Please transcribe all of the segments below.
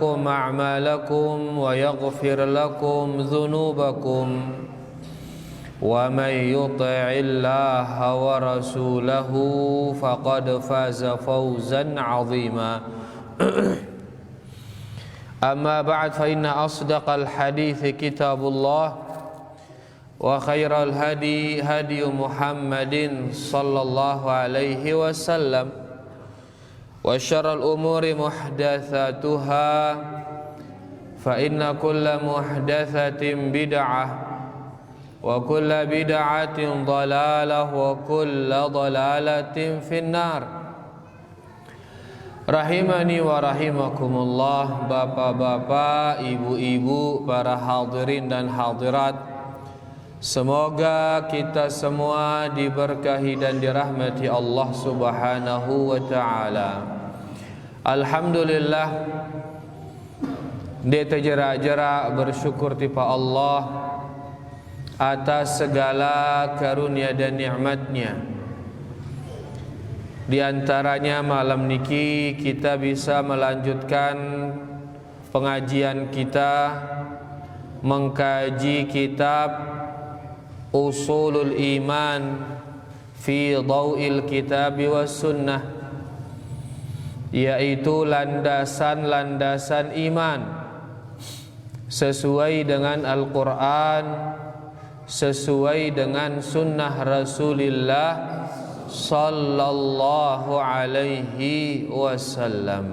لكم أعمالكم ويغفر لكم ذنوبكم ومن يطع الله ورسوله فقد فاز فوزا عظيما أما بعد فإن أصدق الحديث كتاب الله وخير الهدي هدي محمد صلى الله عليه وسلم وشر الأمور محدثاتها فإن كل محدثة بدعة وكل بدعة ضلالة وكل ضلالة في النار. Rahimani wa rahimakumullah, bapak-bapak, ibu-ibu, para hadirin dan hadirat, semoga kita semua diberkahi dan dirahmati Allah Subhanahu wa ta'ala. Alhamdulillah, dia terjera-jera bersyukur tipa Allah atas segala karunia dan nikmatnya. Di antaranya malam niki kita bisa melanjutkan pengajian kita mengkaji kitab Usulul Iman fi Dhau'il Kitab was Sunnah, yaitu landasan-landasan iman sesuai dengan Al-Quran, sesuai dengan sunnah Rasulullah sallallahu alaihi wasallam.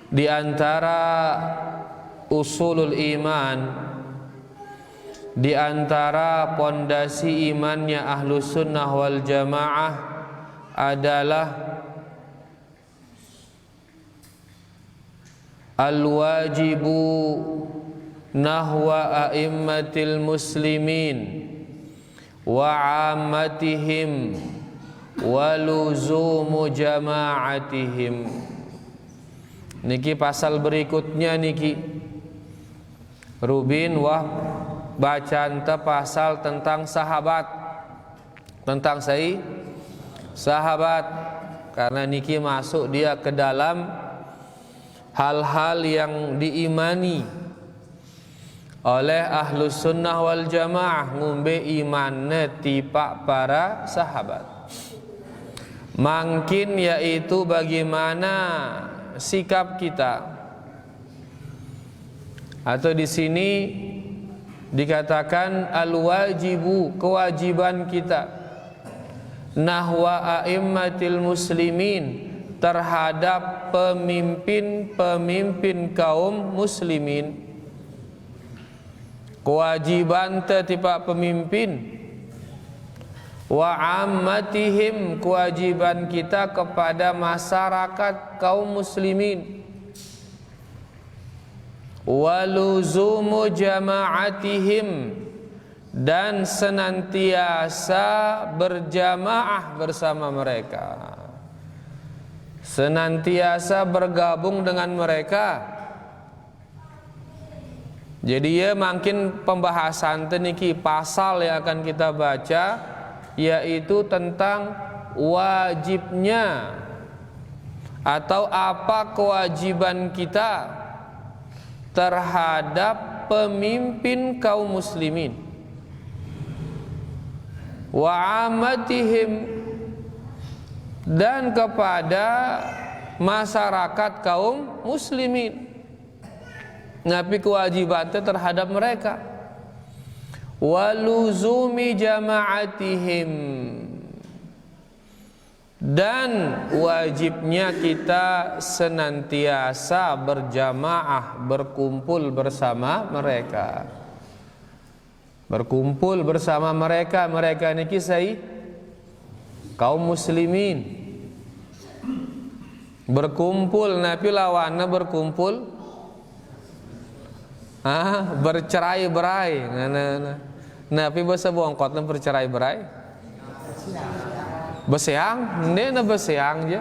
Di antara usulul iman, di antara pondasi imannya Ahlus Sunnah wal Jamaah adalah al-wajibu nahwa a'immatil muslimin wa 'ammatihim wa luzumu jama'atihim. Niki pasal berikutnya niki Rubin wah bacaan te pasal tentang sahabat, tentang sahabat, karena niki masuk dia ke dalam hal-hal yang diimani oleh Ahlus Sunnah wal Jamaah, ngumbe imannya tipa para sahabat. Mungkin yaitu bagaimana sikap kita, atau di sini dikatakan al-wajibu, kewajiban kita, nahwa a'immatil muslimin, terhadap pemimpin-pemimpin kaum muslimin. Kewajiban tertipa pemimpin, wa ammatihim, kewajiban kita kepada masyarakat kaum muslimin, wa luzumu jama'atihim, dan senantiasa berjamaah bersama mereka, senantiasa bergabung dengan mereka. Jadi ya makin pembahasan teniki pasal yang akan kita baca, yaitu tentang wajibnya atau apa kewajiban kita terhadap pemimpin kaum muslimin, wa amatihim, dan kepada masyarakat kaum muslimin. Ngapi kewajiban terhadap mereka, waluzumi jama'atihim, dan wajibnya kita senantiasa berjamaah, berkumpul bersama mereka. Berkumpul bersama mereka, mereka ini kisah kaum muslimin. Berkumpul, napi lawanna berkumpul bercerai-berai. Napi bahasa bongkotna bercerai-berai. Beseang, ini beseang aja.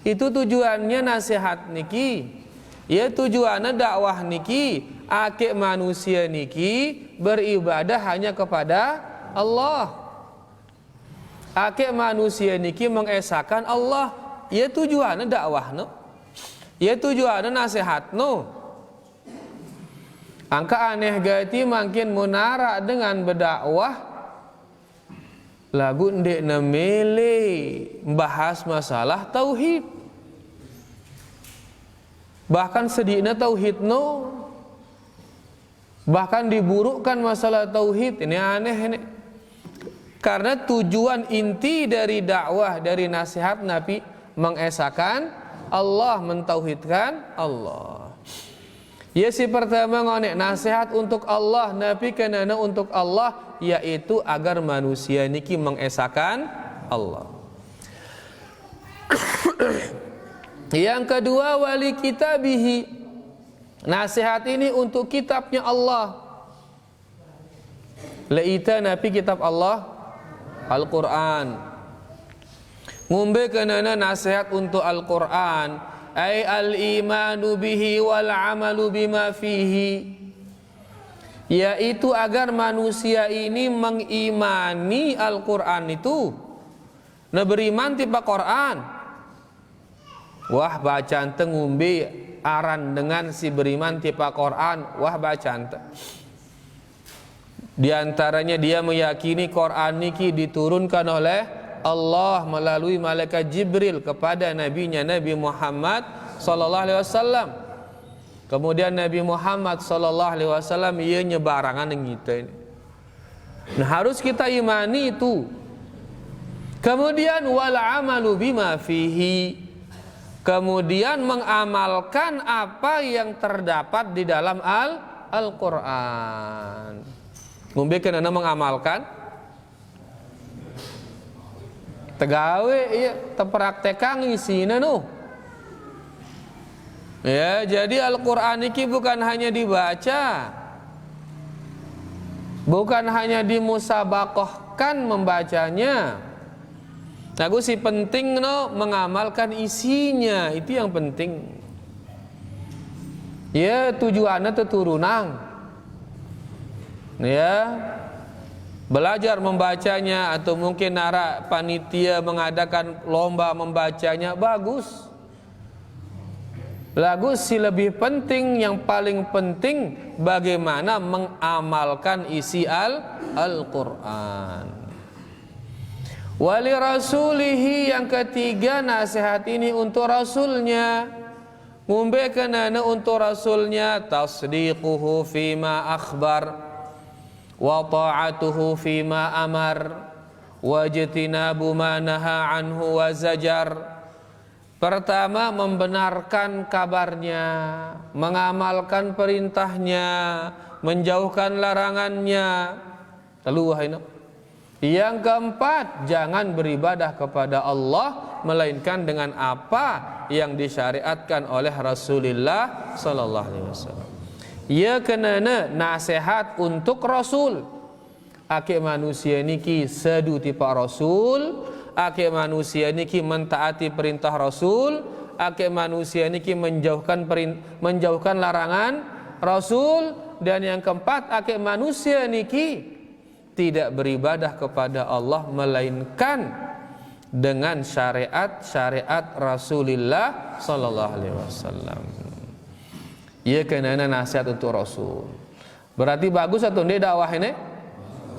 Itu tujuannya nasihat niki. Ya tujuannya dakwah niki, ake manusia niki beribadah hanya kepada Allah. Ake manusia niki mengesahkan Allah. Ya tujuannya dakwah no. Ya tujuannya nasihat no. Angka aneh gati makin munara dengan berdakwah lagu ndek nemele bahas masalah tauhid. Bahkan sedihnya tauhid no. Bahkan diburukkan masalah tauhid. Ini aneh ini. Karena tujuan inti dari dakwah, dari nasihat Nabi mengesahkan Allah, mentauhidkan Allah. Ya si pertama ngonek nasihat untuk Allah, Nabi kenana untuk Allah, yaitu agar manusia niki mengesahkan Allah. Yang kedua wali kitabihi, nasihat ini untuk kitabnya Allah. Laita Nabi kitab Allah Al-Quran. Ngumbe kenana nasihat untuk Al-Quran, ay al-imanu bihi wal amalu bima fihi, yaitu agar manusia ini mengimani Al-Quran itu, nah beriman tiba Quran. Wah bacaan ngumbe aran dengan si beriman tiba Quran, wah bacaan. Di antaranya dia meyakini Quran niki diturunkan oleh Allah melalui malaikat Jibril kepada nabinya Nabi Muhammad sallallahu alaihi wasallam. Kemudian Nabi Muhammad sallallahu alaihi wasallam ia nyebarangan dengan kita ini. Nah, harus kita imani itu. Kemudian wal amalu bima fihi. Kemudian mengamalkan apa yang terdapat di dalam Al-Qur'an. Ngombe kenana mengamalkan tegawe iya tepraktekan isina nu. Ya, jadi Al-Qur'an iki bukan hanya dibaca. Bukan hanya dimusabaqahkan membacanya. Aku sih penting no mengamalkan isinya, itu yang penting. Ya, tujuannya tuturunang. Ya, belajar membacanya atau mungkin nara panitia mengadakan lomba membacanya bagus. Bagus sih, lebih penting, yang paling penting bagaimana mengamalkan isi Al-Qur'an. Wali rasulihi, yang ketiga nasihat ini untuk rasulnya. Ngumbe kenana untuk rasulnya tasdiquhu fima akhbar wa ta'atuhu fima amar wajtinabu ma naha anhu wa zajar. Pertama, membenarkan kabarnya, mengamalkan perintahnya, menjauhkan larangannya. Yang keempat, jangan beribadah kepada Allah melainkan dengan apa yang disyariatkan oleh Rasulullah sallallahu alaihi wasallam. Ya kenana nasihat untuk Rasul. Ake manusia niki sedu tipa Rasul, ake manusia niki mentaati perintah Rasul, ake manusia niki menjauhkan larangan Rasul, dan yang keempat ake manusia niki tidak beribadah kepada Allah melainkan dengan syariat Rasulullah sallallahu alaihi wasallam. Ia kenana nasihat untuk Rasul. Berarti bagus atau tidak dakwah ini?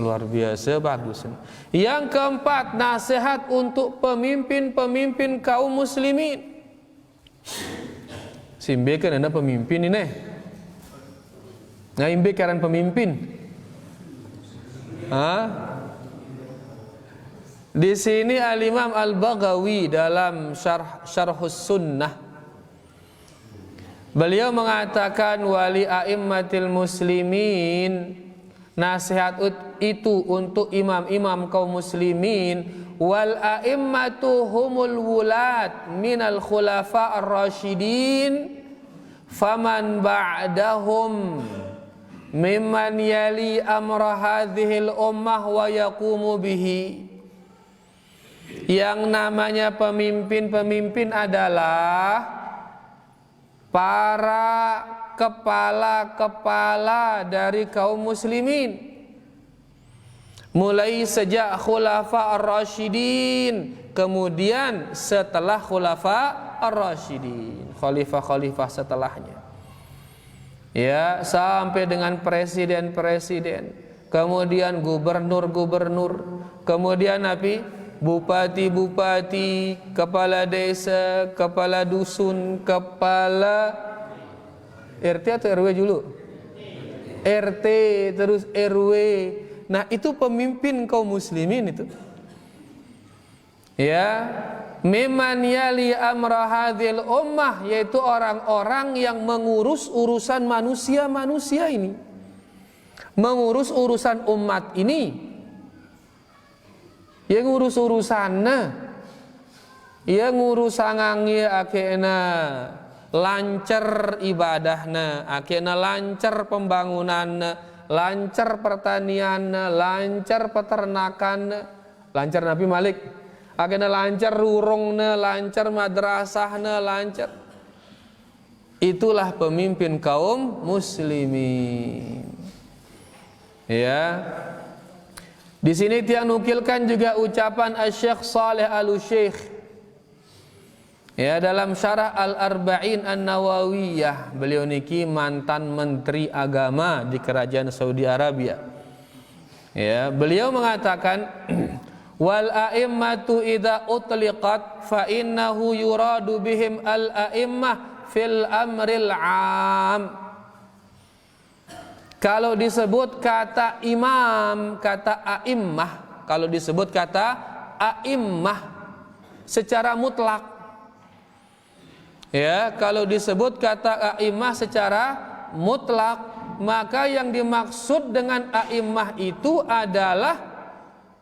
Luar biasa bagus. Yang keempat, nasihat untuk pemimpin-pemimpin kaum muslimin. Simbe kenana pemimpin ini. Ngaimbe karan pemimpin. Di sini Al-Imam Al-Baghawi dalam Syarhus Sunnah, beliau mengatakan wali a'immatil muslimin, nasihat itu untuk imam-imam kaum muslimin. Wal a'immatu humul wulat minal khulafa ar-rasyidin faman ba'dahum mimman yali amra hadhil ummah wa yaqumu bihi. Yang namanya pemimpin-pemimpin adalah para kepala-kepala dari kaum muslimin. Mulai sejak khulafa ar-rasyidin, kemudian setelah khulafa ar-rasyidin, khalifah-khalifah setelahnya. Ya, sampai dengan presiden-presiden, kemudian gubernur-gubernur, kemudian bupati-bupati, kepala desa, kepala dusun, kepala RT atau RW dulu? RT, terus RW. Nah, itu pemimpin kaum muslimin itu. Ya, mimman yali amra hadhil ummah, yaitu orang-orang yang mengurus urusan manusia-manusia ini. Mengurus urusan umat ini. Yang ngurus urusanna, yang ngurusangangi akena lancar ibadahna, akena lancar pembangunanna, lancar pertanianna, lancar peternakanna, lancar Nabi Malik, akena lancar rurungna, lancar madrasahna, lancar. Itulah pemimpin kaum muslimin. Ya. Di sini tiang nukilkan juga ucapan Asy-Syaikh Shalih Al-Utsyaikh. Ya, dalam syarah Al-Arba'in An-Nawawiyah, beliau niki mantan menteri agama di kerajaan Saudi Arabia. Ya, beliau mengatakan wal a'immatu idza utliqat fa innahu yuradu bihim al-a'immah fil amril 'am. Kalau disebut kata imam, kata a'immah, kalau disebut kata a'immah secara mutlak, ya, kalau disebut kata a'immah secara mutlak, maka yang dimaksud dengan a'immah itu adalah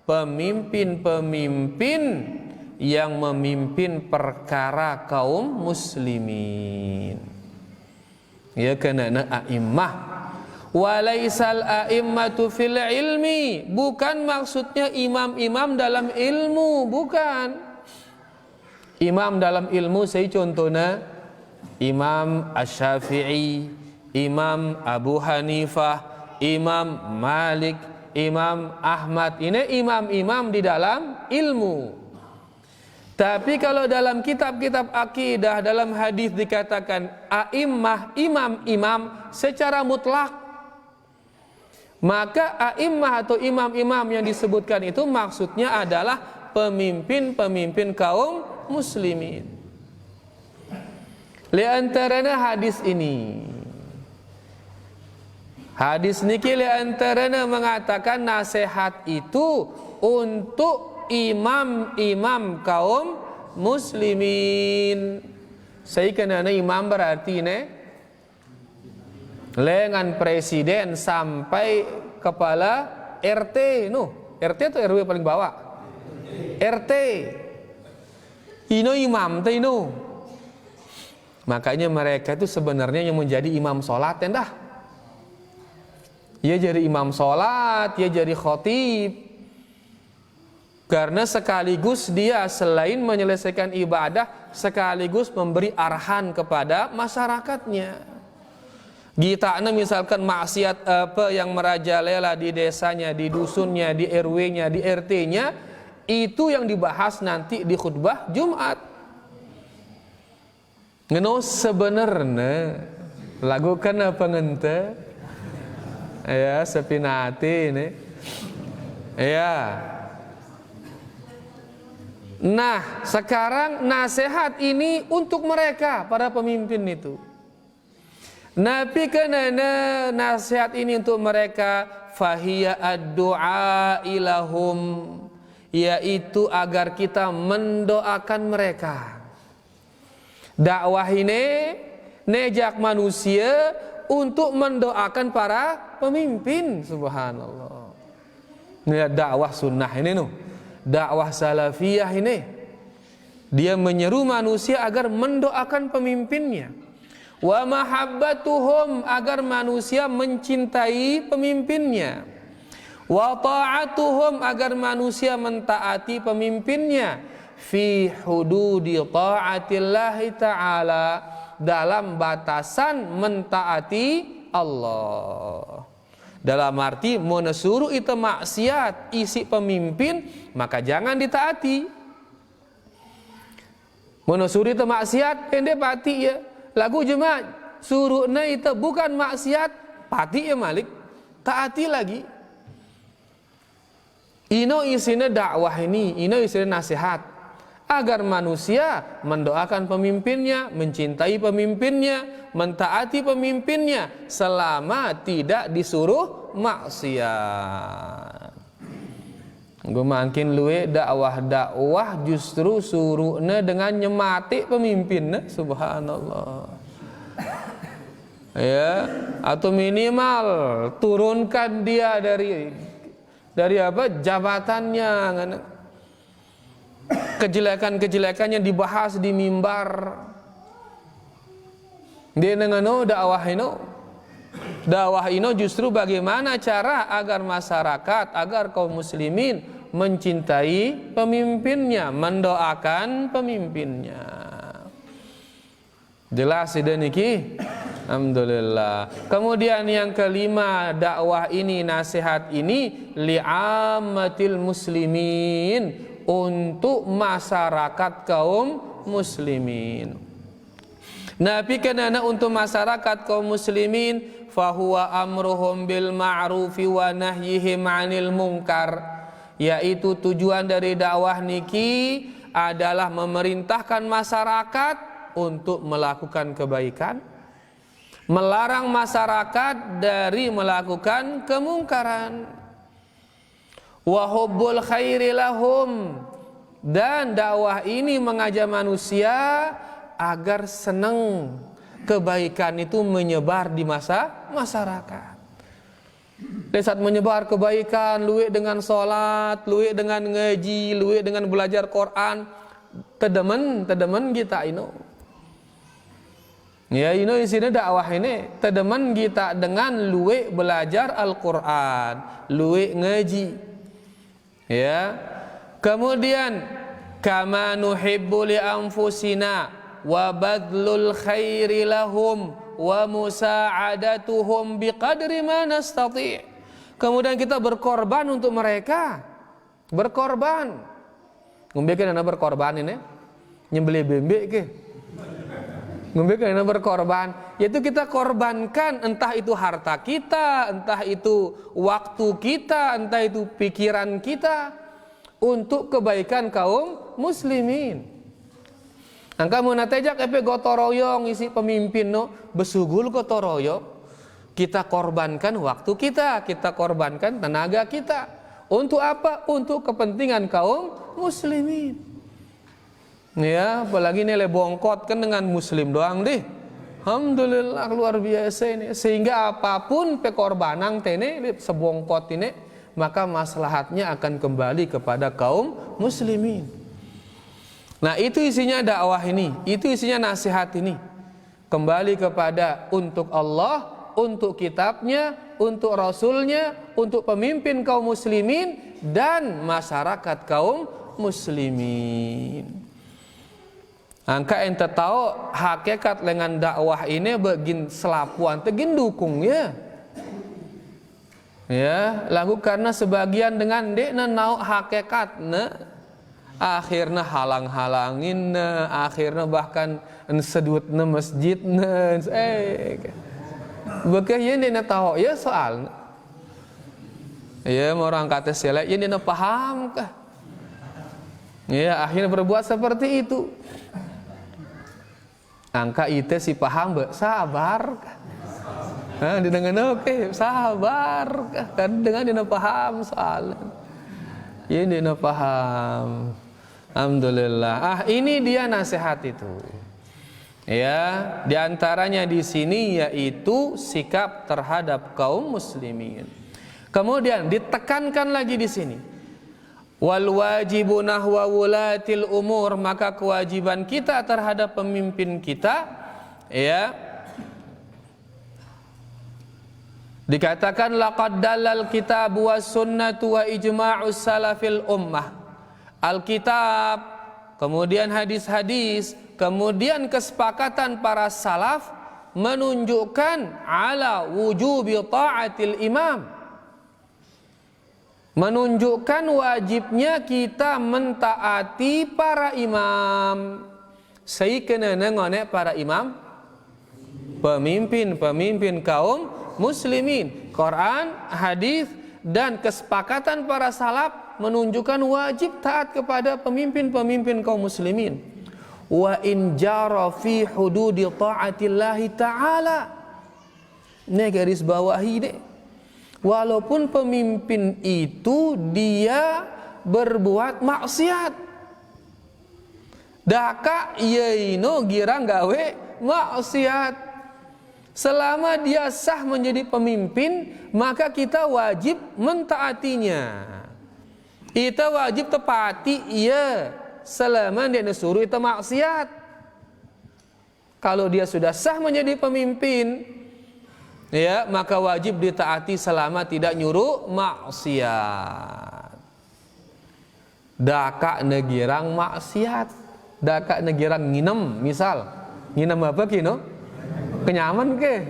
pemimpin-pemimpin yang memimpin perkara kaum muslimin. Ya, karena a'immah. Walaisal a'immatu fil ilmi, bukan maksudnya imam-imam dalam ilmu, bukan. Imam dalam ilmu saya contohnya Imam Asy-Syafi'i, Imam Abu Hanifah, Imam Malik, Imam Ahmad. Ini imam-imam di dalam ilmu. Tapi kalau dalam kitab-kitab akidah, dalam hadis dikatakan a'immah, imam-imam secara mutlak, maka a'immah atau imam-imam yang disebutkan itu maksudnya adalah pemimpin-pemimpin kaum muslimin. Li antaranya hadis ini. Hadis niki li antaranya mengatakan nasihat itu untuk imam-imam kaum muslimin. Saya kenana imam berarti ini lengan presiden sampai kepala RT, RT atau RW paling bawah? RT. Ino imam teh ino. Makanya mereka itu sebenarnya yang menjadi imam sholat ya dah. Ya jadi imam sholat, ya jadi khotib. Karena sekaligus dia selain menyelesaikan ibadah, sekaligus memberi arahan kepada masyarakatnya. Gitana misalkan maksiat apa yang merajalela di desanya, di dusunnya, di RW-nya, di RT-nya, itu yang dibahas nanti di khutbah Jumat. Ngeno sebenarnya lakukan apa ngente? Ya, sepinati ini. Ya. Nah, sekarang nasihat ini untuk mereka para pemimpin itu. Nabi kenana nasihat ini untuk mereka, fahiya ad-du'a ilahum, yaitu agar kita mendoakan mereka. Dakwah ini nejak manusia untuk mendoakan para pemimpin. Subhanallah. Ini dakwah sunnah ini dakwah salafiyah ini. Dia menyeru manusia agar mendoakan pemimpinnya. Wa mahabbatuhum, agar manusia mencintai pemimpinnya. Wa ta'atuhum, agar manusia mentaati pemimpinnya. fi hududi ta'atillahi ta'ala, dalam batasan mentaati Allah. Dalam arti menesuruh itu maksiat isi pemimpin, maka jangan ditaati. Menesuruh itu maksiat pendek pati ya. Lagu jemaah suruhna itu bukan maksiat, pati ya malik, taati lagi. Ino isinya dakwah ini, ino isinya nasihat agar manusia mendoakan pemimpinnya, mencintai pemimpinnya, mentaati pemimpinnya selama tidak disuruh maksiat. Gue makin luwe dakwah justru suruhnya dengan nyemati pemimpinnya, subhanallah. Ya, atau minimal turunkan dia dari apa jabatannya. Kejelekan-kejelekannya dibahas di mimbar. Dia nengano dakwah ino justru bagaimana cara agar masyarakat, agar kaum muslimin mencintai pemimpinnya, mendoakan pemimpinnya. Jelas ide niki? Alhamdulillah. Kemudian yang kelima, dakwah ini, nasihat ini li'ammatil muslimin, untuk masyarakat kaum muslimin. Nabi kenana untuk masyarakat kaum muslimin, fahuwa amruhum bil ma'rufi wa nahyihim 'anil munkar, yaitu tujuan dari dakwah niki adalah memerintahkan masyarakat untuk melakukan kebaikan, melarang masyarakat dari melakukan kemungkaran. Wa hubbul khairi lahum, dan dakwah ini mengajak manusia agar senang kebaikan itu menyebar di masyarakat. Di saat menyebar kebaikan, luwe dengan sholat, luwe dengan ngaji, luwe dengan belajar Quran, tedemen kita ino. Ya ino isinya dakwah ini tedemen kita dengan luwe belajar Al-Quran, luwe ngaji. Ya, kemudian kama nuhibbu li anfusina wa badlul khairi lahum wa musa'adatuhum biqadri ma nastati'. Kemudian kita berkorban untuk mereka, berkorban. Ngombekeun ana berkorban ini, nyembelih bebek ke. Ngombekeun ana berkorban, yaitu kita korbankan entah itu harta kita, entah itu waktu kita, entah itu pikiran kita untuk kebaikan kaum muslimin. Angka mun natejak epe gotoroyong isi pemimpin no besugul gotoroyong, kita korbankan waktu kita korbankan tenaga kita. Untuk apa? Untuk kepentingan kaum muslimin. Ya, apalagi nilai bongkot kan dengan muslim doang deh. Alhamdulillah luar biasa ini. Sehingga apapun pekorbanang tene sebongkot ini, maka maslahatnya akan kembali kepada kaum muslimin. Nah, itu isinya dakwah ini, itu isinya nasihat ini. Kembali kepada untuk Allah, untuk kitabnya, untuk rasulnya, untuk pemimpin kaum muslimin dan masyarakat kaum muslimin. Angka ente tahu hakikat dengan dakwah ini begin selapuan tegin dukung ya. Ya, lagu karena sebagian dengan dekna nau hakikatna akhirnya halang-halangin, akhirnya bahkan sedutna masjidna bekeh ye dekna tahu ya soal. Ya, orang kata selek ye dekna paham kah? Ya, akhirnya berbuat seperti itu. Angka itu si paham sabar. Nah, dengan oke sabar kan dengan dia paham soalnya. Ini dia paham. Alhamdulillah. Ini dia nasihat itu. Ya, diantaranya di sini yaitu sikap terhadap kaum muslimin. Kemudian ditekankan lagi di sini. Wal wajibu nahwa wulatil umur, maka kewajiban kita terhadap pemimpin kita, ya, dikatakan laqad dalal kitab was sunnatu wa ijma'us salafil ummah. Alkitab kemudian hadis-hadis, kemudian kesepakatan para salaf menunjukkan ala wujubi ta'atil imam, menunjukkan wajibnya kita mentaati para imam. Saya kena nengok para imam, pemimpin kaum muslimin. Quran, hadis dan kesepakatan para salaf menunjukkan wajib taat kepada pemimpin kaum muslimin. Wa in jara fi hududi ta'atillahi ta'ala. Ini garis bawahi deh. Walaupun pemimpin itu dia berbuat maksiat, daka yeino girang gawe maksiat, selama dia sah menjadi pemimpin, maka kita wajib mentaatinya. Kita wajib tepati ia selama dia disuruh itu maksiat. Kalau dia sudah sah menjadi pemimpin, ya, maka wajib ditaati selama tidak nyuruh maksiat. Daka negirang maksiat, daka negirang nginem, misal nginem apa kino? Kenyaman ke?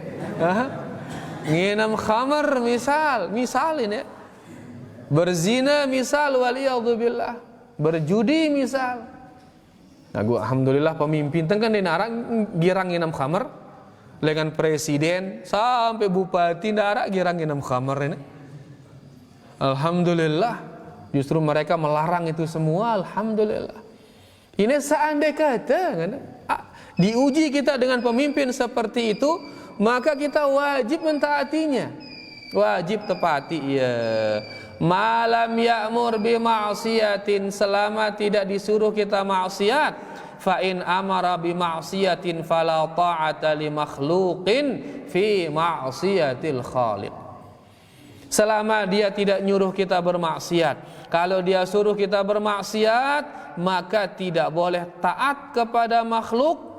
Nginem khamar misal ini, berzina misal, waliyadzubillah, berjudi misal. Nah, gua alhamdulillah pemimpin kan di narak girang nginem khamar, dengan presiden sampai bupati narak girang nginem khamar ini. Alhamdulillah, justru mereka melarang itu semua. Alhamdulillah. Ini seandai kata diuji kita dengan pemimpin seperti itu, maka kita wajib mentaatinya, wajib tepati. Ya, malam ya'mur bi ma'siyatin, selama tidak disuruh kita maksiat. Fa in amara bi ma'siyatin fala ta'ata li makhluqin fi ma'siyatil khaliq. Selama dia tidak nyuruh kita bermaksiat, kalau dia suruh kita bermaksiat, maka tidak boleh taat kepada makhluk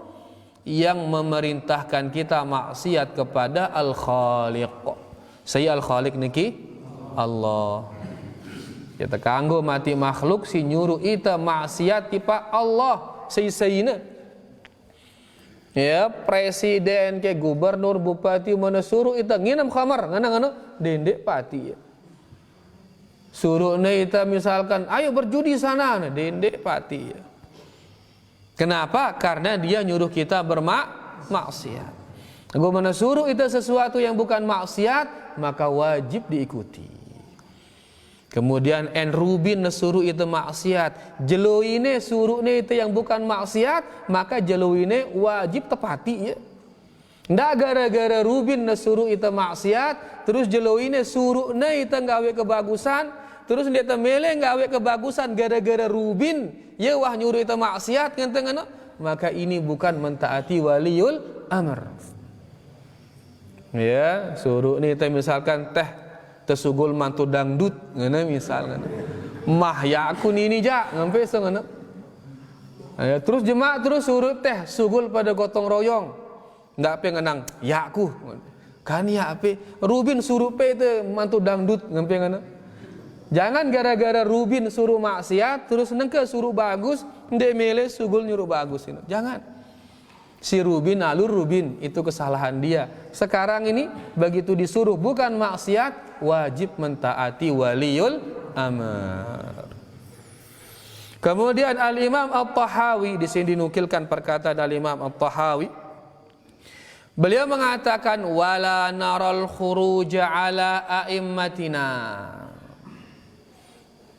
yang memerintahkan kita maksiat kepada Al-Khaliq. Saya Al-Khaliq niki Allah. Kita kanggo mati makhluk si nyuruh ita maksiat tipa Allah sayina. Ya, presiden ke gubernur bupati mana suruh ita nginam khamar ngana dendek pati ya. Suruh ita misalkan ayo berjudi sana, dendek pati ya. Kenapa? Karena dia nyuruh kita bermaksiat. Gua mana suruh ita sesuatu yang bukan maksiat, maka wajib diikuti. Kemudian Rubin suruh itu maksiat, jeluine suruhnya itu yang bukan maksiat, maka jeluine wajib tepati ya. Ndak gara-gara Rubin suruh itu maksiat, terus jeluine suruhnya itu gawe kebagusan, terus dia temele gawe kebagusan gara-gara Rubin, ya wah nyuruh itu maksiat ngenteng, maka ini bukan mentaati waliul amr. Ya, suruh ini misalkan teh tesugul mantu dangdut ngana misalnya mah ya aku ini ja ngampe ngana ya, terus jemaah terus suruh teh sugul pada gotong royong ndak pe ngenang ya aku kan ya pe Rubin suruh pe itu mantu dangdut ngampe ngana. Jangan gara-gara Rubin suruh maksiat terus nengke suruh bagus ndek mele sugul nyuruh bagus ini. Jangan. Si Rubin alur Rubin itu kesalahan dia. Sekarang ini begitu disuruh bukan maksiat, wajib mentaati waliul amr. Kemudian Al-Imam At-Tahawi, di sini dinukilkan perkataan Al-Imam At-Tahawi. Beliau mengatakan wala naral khuruja ala a'immatina.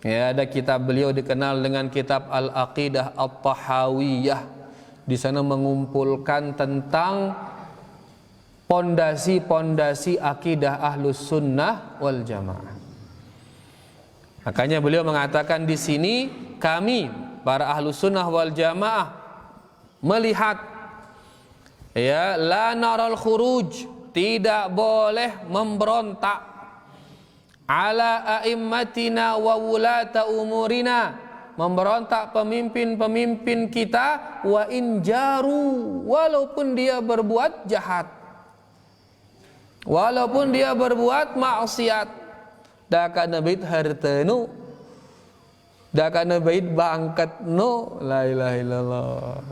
Ya, ada kitab beliau dikenal dengan kitab Al-Aqidah At-Tahawiyah. Di sana mengumpulkan tentang pondasi-pondasi akidah Ahlus Sunnah wal Jamaah. Makanya beliau mengatakan di sini kami para Ahlus Sunnah wal Jamaah melihat ya la naral khuruj, tidak boleh memberontak ala a'immatina wa wulata umurina, memberontak pemimpin-pemimpin kita, wa in jaru, walaupun dia berbuat jahat, walaupun dia berbuat maksiat. Daka nabit hartenu dak kana bait bangkat no, la ilaha illallah.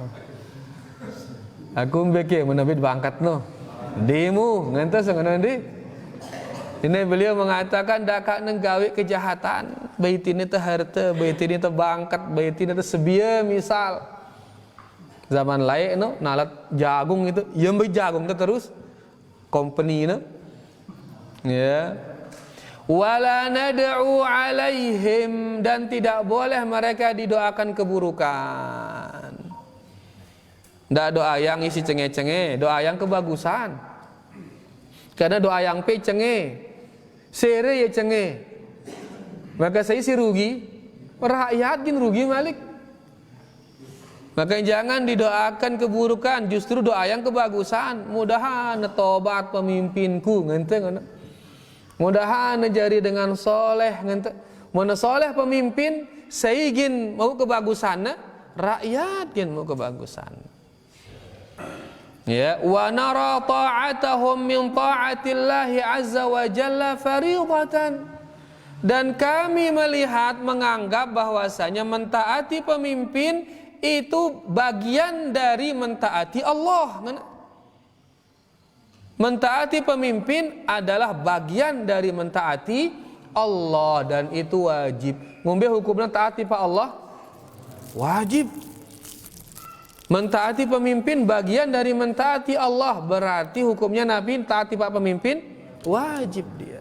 Aku mbeke menabit bangkat no. Demu ngantos ngono ndi. Ini beliau mengatakan dak kana gawe kejahatan, bait ini teh harta, bait ini teh bangkat, bait ini teh sebia misal. Zaman lain no, nalat jagung itu, yang bait jagung teh terus company no. Ya. Wala nad'u alaihim, dan tidak boleh mereka didoakan keburukan. Ndak doa yang isi cenge-cenge, doa yang kebagusan. Karena doa yang pe cenge, sere ya cenge. Maka saya si rugi, rakyat gin rugi malik. Maka jangan didoakan keburukan, justru doa yang kebagusan. Mudahan tobat pemimpinku, ngenteng. Mudahan jadi dengan soleh, ngenteng. Mana soleh pemimpin, saya ingin mau kebagusan, rakyat ingin mau kebagusan. Ya, wa nara ta'atahum min ta'atillahi azza wa jalla fariidatan. Dan kami melihat, menganggap bahwasanya mentaati pemimpin itu bagian dari mentaati Allah. Mentaati pemimpin adalah bagian dari mentaati Allah, dan itu wajib. Ngombe hukumnya taati Pak Allah wajib. Mentaati pemimpin bagian dari mentaati Allah, berarti hukumnya Nabi taati Pak pemimpin wajib dia.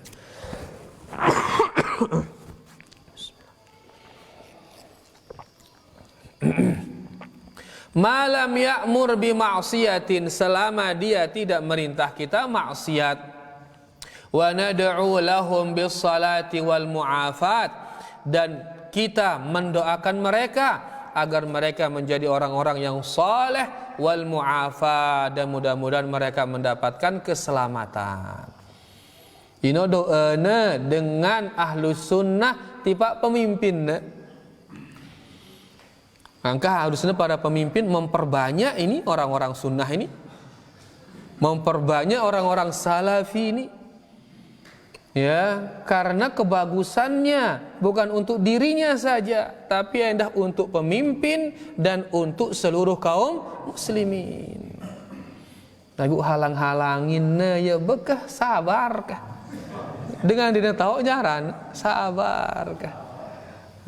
Malam ya'mur bi ma'siyatin, selama dia tidak merintah kita maksiat. Wa nad'u lahum bis salati wal mu'afat, dan kita mendoakan mereka agar mereka menjadi orang-orang yang saleh wal mu'afat, dan mudah-mudahan mereka mendapatkan keselamatan. Ino doana dengan ahlus sunnah tipe pemimpin. Maka harusnya para pemimpin memperbanyak ini orang-orang sunnah ini, memperbanyak orang-orang salafi ini, ya, karena kebagusannya bukan untuk dirinya saja, tapi hendak untuk pemimpin dan untuk seluruh kaum muslimin. Tapi halang-halangin ya bekah, sabarkah? Dengan dina tahu jaran, sabarkah?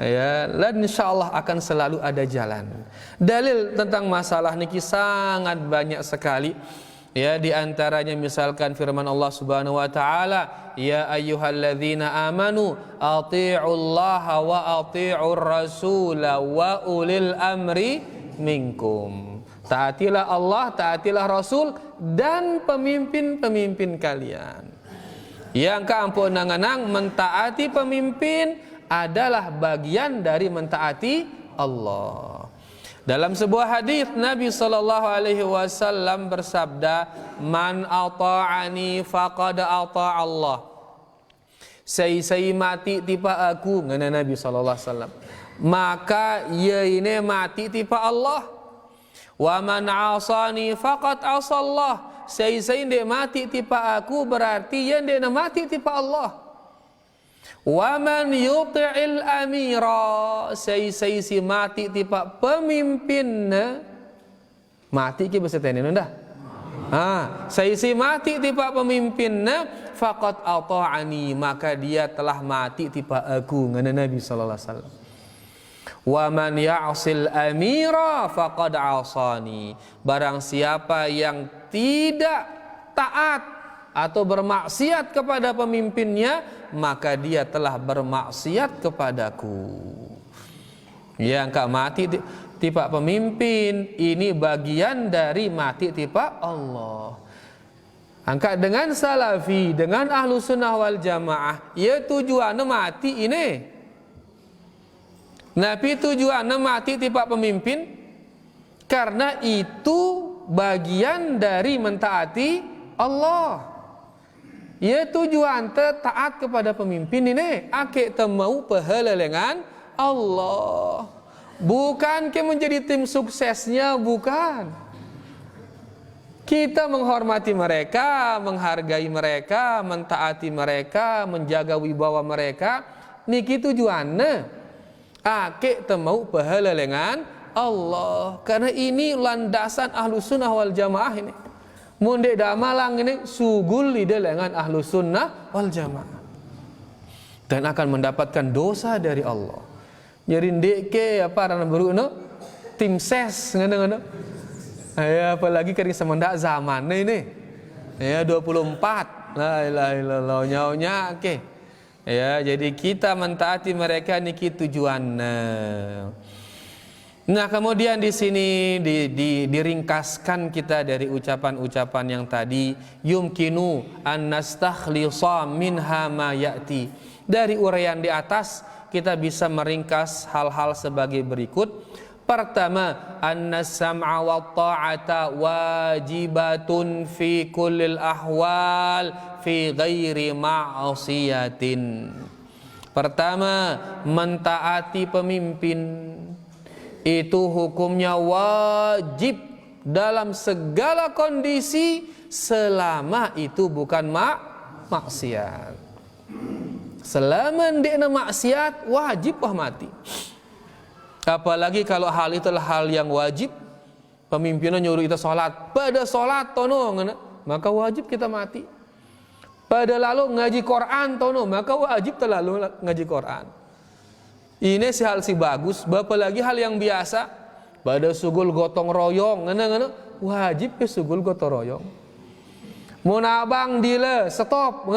Ya, dan insyaallah akan selalu ada jalan. Dalil tentang masalah niki sangat banyak sekali. Ya, di antaranya misalkan firman Allah Subhanahu wa taala, ya ayyuhalladzina amanu athi'ullaha wa athi'ur rasula wa ulil amri minkum. Taatilah Allah, taatilah Rasul, dan pemimpin-pemimpin kalian. Yang keampunanganang mentaati pemimpin adalah bagian dari mentaati Allah. Dalam sebuah hadis Nabi sallallahu alaihi wasallam bersabda, "Man ata'ani faqad ata'a Allah." Saya mati tipa aku, ngana Nabi sallallahu alaihi wasallam, maka ia ini mati tipa Allah. Wa man 'asani faqad 'asa Allah. Saya ndek mati tipa aku, berarti ia ndek mati tipa Allah. Wa man yuti'il amira, say si mati tipa pemimpin, mati ki bahasa tenin dah. Say si mati tipa pemimpin, faqad ata'ani, maka dia telah mati tipa aku, ngana Nabi sallallahu alaihi wasallam. Wa man ya'sil amira faqad 'asani, barang siapa yang tidak taat atau bermaksiat kepada pemimpinnya, maka dia telah bermaksiat kepadaku. Yang kak mati tipa pemimpin, ini bagian dari mati tipa Allah. Angkat dengan salafi, dengan ahlu sunnah wal jamaah, ya tujuannya mati ini. Nabi tujuannya mati tipa pemimpin, karena itu bagian dari mentaati Allah. Ya tujuan taat kepada pemimpin ini ake temau pahala dengan Allah, bukan ke menjadi tim suksesnya, bukan. Kita menghormati mereka, menghargai mereka, mentaati mereka, menjaga wibawa mereka, niki tujuannya Ake temau pahala dengan Allah. Karena ini landasan Ahlus Sunnah wal Jamaah ini. Mun dek dak malang ini sugul di dengan Ahlus Sunnah wal Jamaah. Dan akan mendapatkan dosa dari Allah. Jadi dek ke apa rana baru no? Tim ses ngene-ngene. Ya apalagi kan semendak zaman ini. Ya 24. La ilaha illallah nyaonya ke. Ya, jadi kita mentaati mereka niki tujuannya. Nah, kemudian di sini diringkaskan kita dari ucapan-ucapan yang tadi, yumkinu an nastakhlisa minha ma ya'ti. Dari uraian di atas kita bisa meringkas hal-hal sebagai berikut. Pertama, annas sam'a wa ta'ata wajibatun fi kullil ahwal fi ghairi ma'asiyatin. Pertama, mentaati pemimpin itu hukumnya wajib dalam segala kondisi selama itu bukan maksiat. Selama ndekna maksiat wajib mati. Apalagi kalau hal itu adalah hal yang wajib, pemimpinnya nyuruh kita sholat, pada sholat tono, maka wajib kita mati. Pada lalu ngaji Quran tono, maka wajib terlalu ngaji Quran. Ini si hal si bagus, apalagi hal yang biasa, pada sugul gotong royong, wajib ke sugul gotong royong. Mau nabang dile stop,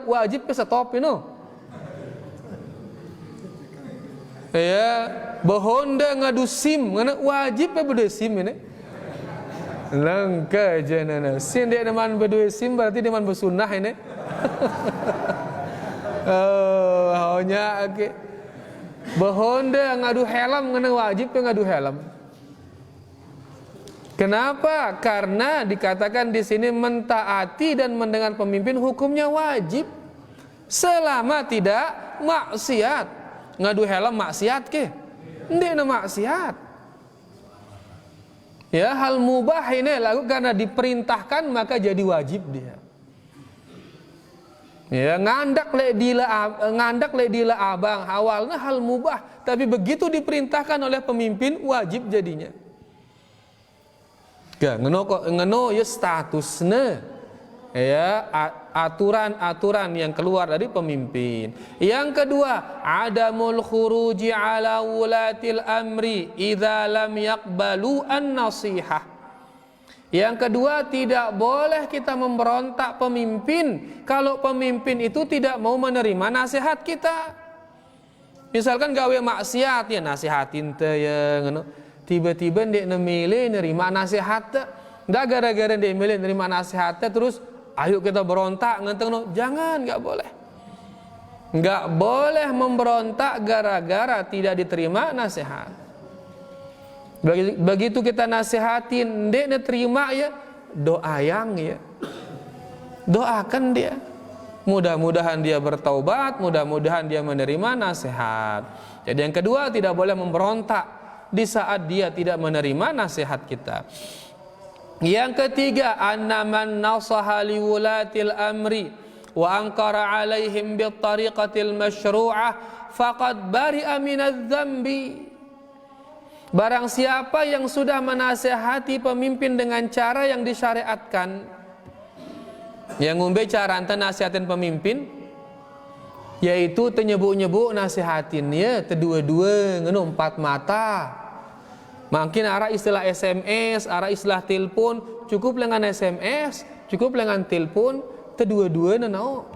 wajib ke stop ini. Ya, bahonda ngadu SIM, wajib apa berdua SIM ini? Langka aja nana. Sin dia deman berdua SIM berarti deman bersunnah ini. Hanya okay. Bahonda ngadu helm, wajib ngadu helm. Kenapa? Karena dikatakan di sini mentaati dan mendengar pemimpin hukumnya wajib selama tidak maksiat. Ngadu helm maksiat ke? Ndekna maksiat. Ya, hal mubah ini lalu karena diperintahkan maka jadi wajib dia. Ya, ngandak le dila abang awalnya hal mubah, tapi begitu diperintahkan oleh pemimpin wajib jadinya. Ga ngeno ya statusnya. Ya, aturan-aturan yang keluar dari pemimpin. Yang kedua, adamul khuruji ala wulatil amri idza lam yaqbalu an-nasihah. Yang kedua, tidak boleh kita memberontak pemimpin kalau pemimpin itu tidak mau menerima nasihat kita. Misalkan gawe maksiat ya nasihatin teh ya ngono. Tiba-tiba ndek nemile nerima nasihat teh. Ndak gara-gara ndek nemile nerima nasihat teh terus ayo kita berontak ngenteng no. Jangan, enggak boleh. Enggak boleh memberontak gara-gara tidak diterima nasihat. Begitu kita nasihatin, ndek terima ya, doayang ya. Doakan dia. Mudah-mudahan dia bertaubat, mudah-mudahan dia menerima nasihat. Jadi yang kedua, tidak boleh memberontak di saat dia tidak menerima nasihat kita. Yang ketiga, annaman nasaha liwulatil amri wa ankara alaihim bittariqatil masyru'ah faqad bari'a minadz dzambi. Barang siapa yang sudah menasihati pemimpin dengan cara yang disyariatkan, yang ngombe cara ente nasihatin pemimpin, yaitu tenyebuk-nyebuk nasihatin ya, kedua-dua ngenu empat mata. Mungkin arah istilah SMS, arah istilah telepon, cukup dengan SMS, cukup dengan telepon, kedua-dua nenau.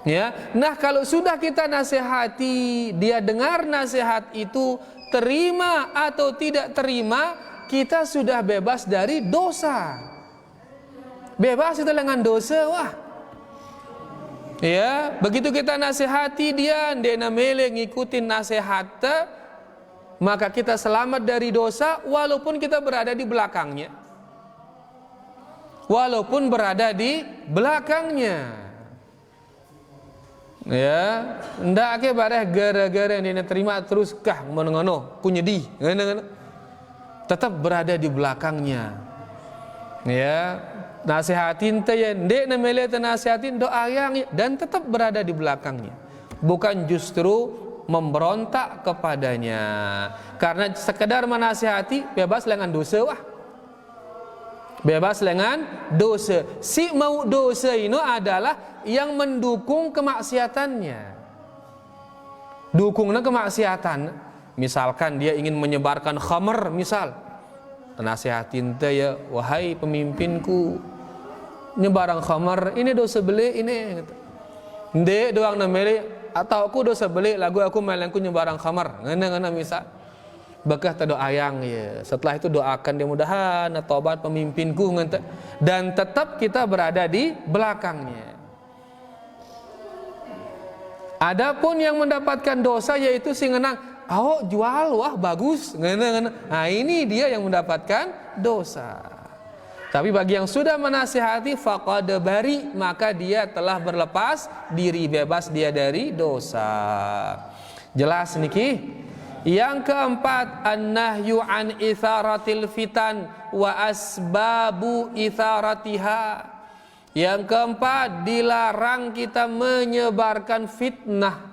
Ya, nah kalau sudah kita nasihati, dia dengar nasihat itu, terima atau tidak terima, kita sudah bebas dari dosa. Bebas itu dengan dosa, wah. Ya, begitu kita nasihati dia, dia namanya ngikutin nasihatnya, maka kita selamat dari dosa walaupun kita berada di belakangnya. Walaupun berada di belakangnya. Ya, ndak ke bareh gara-gara yang dia terima terus kah ngono-ngono kunyedi, ngono-ngono. Tetap berada di belakangnya. Ya, nasihatin teh ya, ndek namele teh nasihatin doa yang dan tetap berada di belakangnya. Bukan justru memberontak kepadanya. Karena sekedar menasihati bebas dengan dosa wah. Bebas dengan dosa. Si mau dosa ini adalah yang mendukung kemaksiatannya. Dukungnya kemaksiatan. Misalkan dia ingin menyebarkan khamr misal. Nasihatin teh ya, wahai pemimpinku, nyebarang khamr ini dosa beli ini. Ndek doang nameli atau aku dosa beli lagu aku melengku nyebarang khamr. Ngana misal. Bakah tak doa ayang ya. Setelah itu doakan dia mudahan tobat pemimpinku dan tetap kita berada di belakangnya. Adapun yang mendapatkan dosa yaitu si ngenang, "Oh, jual wah bagus." Ngena. Nah, ini dia yang mendapatkan dosa. Tapi bagi yang sudah menasihati faqad bari, maka dia telah berlepas diri, bebas dia dari dosa. Jelas niki? Yang keempat, an-nahyu an itharatil fitan wa asbabu itharatiha. Yang keempat, dilarang kita menyebarkan fitnah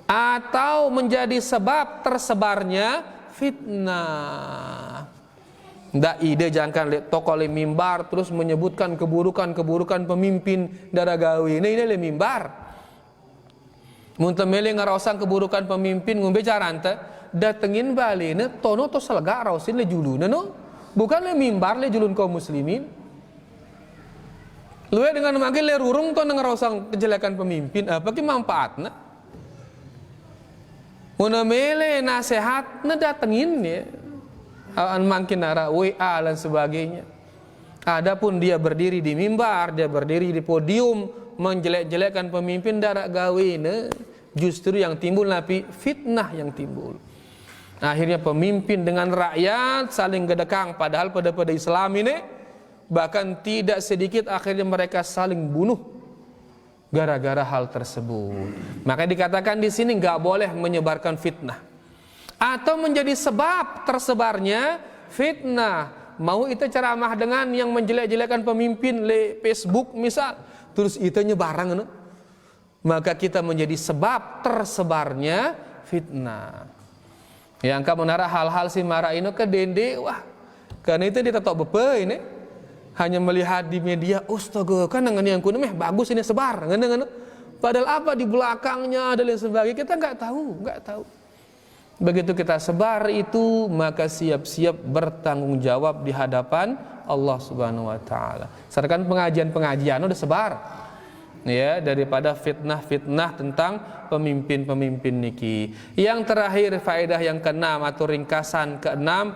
atau menjadi sebab tersebarnya fitnah. Ndak ide jangan lihat toko le mimbar terus menyebutkan keburukan pemimpin dara gawe. Ini le mimbar. Muntah mele ngarosang keburukan pemimpin ngombe caranta datengin bali ne tono to selga raosin le juluna no bukan le mimbar le julun kaum muslimin luwe dengan manggil le rurung to ngarosang kejelekan pemimpin apa ki manfaatna mun mele nasihat ne datengin ya an mangkin ara WA dan sebagainya. Adapun dia berdiri di mimbar, dia berdiri di podium menjelek-jelekkan pemimpin darak gawe justru yang timbul napi fitnah yang timbul. Akhirnya pemimpin dengan rakyat saling gedekang padahal pada Islam ini bahkan tidak sedikit akhirnya mereka saling bunuh gara-gara hal tersebut. Maka dikatakan di sini nggak boleh menyebarkan fitnah atau menjadi sebab tersebarnya fitnah. Mau itu ceramah dengan yang menjelek-jelekan pemimpin le Facebook misal terus itu nyebarang no? Maka kita menjadi sebab tersebarnya fitnah. Yang kamu nara hal-hal si marah ini ke dende wah karena itu dia tak bepe ini hanya melihat di media astaga kan dengan yang kuno bagus ini sebar ngene padahal apa di belakangnya dan lain sebagainya kita nggak tahu. Begitu kita sebar itu maka siap-siap bertanggung jawab di hadapan Allah Subhanahu wa taala. Sedangkan pengajian udah sebar. Ya, daripada fitnah-fitnah tentang pemimpin-pemimpin niki. Yang terakhir faedah yang keenam atau ringkasan keenam.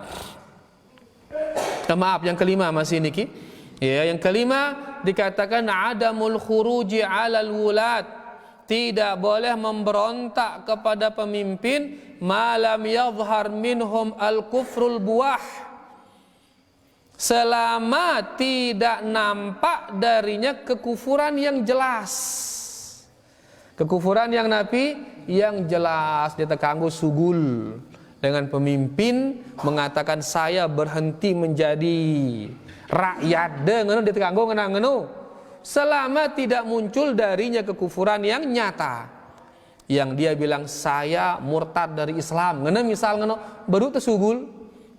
Yang kelima masih niki. Ya, yang kelima dikatakan adamul khuruji 'alal wulad. Tidak boleh memberontak kepada pemimpin malam yadhhar minhum al-kufrul buah. Selama tidak nampak darinya kekufuran yang jelas. Kekufuran yang napi yang jelas dia terganggu sugul dengan pemimpin mengatakan saya berhenti menjadi rakyat dengan dia terganggu ngenang-ngenu. Selama tidak muncul darinya kekufuran yang nyata, yang dia bilang saya murtad dari Islam, ngene misal ngene baru tersugul,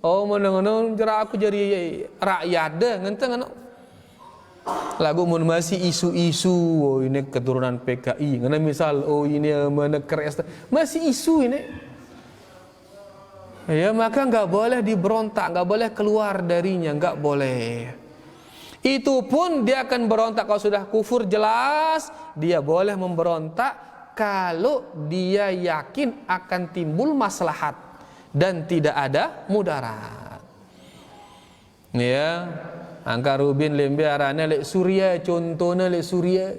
oh meneng jera aku jadi rakyat deh, ngente ngene. Lagu mun masih isu-isu, oh ini keturunan PKI, ngene misal, oh ini menekres, masih isu ini. Ya maka nggak boleh diberontak, nggak boleh keluar darinya, nggak boleh. Itu pun dia akan berontak kalau sudah kufur jelas, dia boleh memberontak kalau dia yakin akan timbul maslahat dan tidak ada mudarat. Ya, angka Rubin lembe arane lek Suria contohnya lek Suria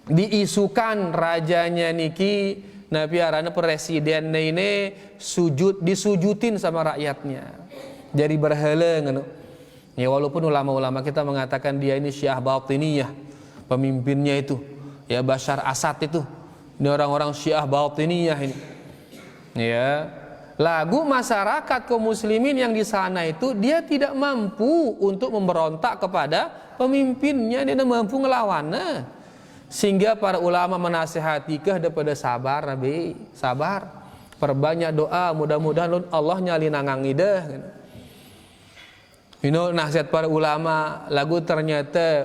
diisukan rajanya niki Nabi arane presiden ini disujudin sama rakyatnya. Jadi berhala ngono. Ya walaupun ulama-ulama kita mengatakan dia ini Syiah Batiniyah, pemimpinnya itu ya Bashar Assad itu. Ini orang-orang Syiah Batiniyah ini. Ya, lagu masyarakat kaum muslimin yang di sana itu dia tidak mampu untuk memberontak kepada pemimpinnya, dia tidak mampu ngelawannya. Sehingga para ulama menasihati daripada sabar Nabi, sabar. Perbanyak doa, mudah-mudahan Allah nyali nangang ida. Nasihat para ulama, lagu ternyata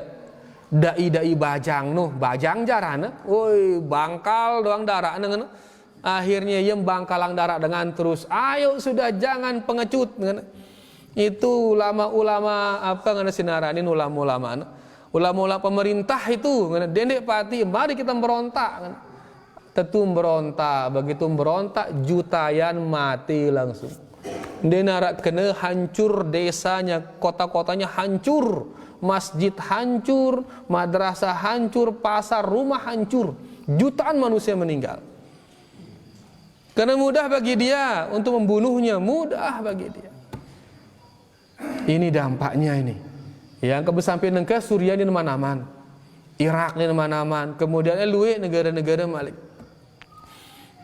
dai-dai bajang bajang jarana, woi bangkal doang darah akhirnya yang bangkalang darah dengan terus, ayo sudah jangan pengecut. Itu ulama-ulama apa ngana sinaranin ulama-ulama pemerintah itu dendek pati, mari kita berontak. Tentu berontak, begitu berontak jutayan mati langsung. Dia narak kena hancur desanya, kota-kotanya hancur, masjid hancur, madrasah hancur, pasar, rumah hancur, jutaan manusia meninggal. Karena mudah bagi dia untuk membunuhnya, mudah bagi dia. Ini dampaknya ini. Yang kebesamping nengke Suriah di mana-mana, Irak di mana-mana, kemudian luwe negara-negara Malik.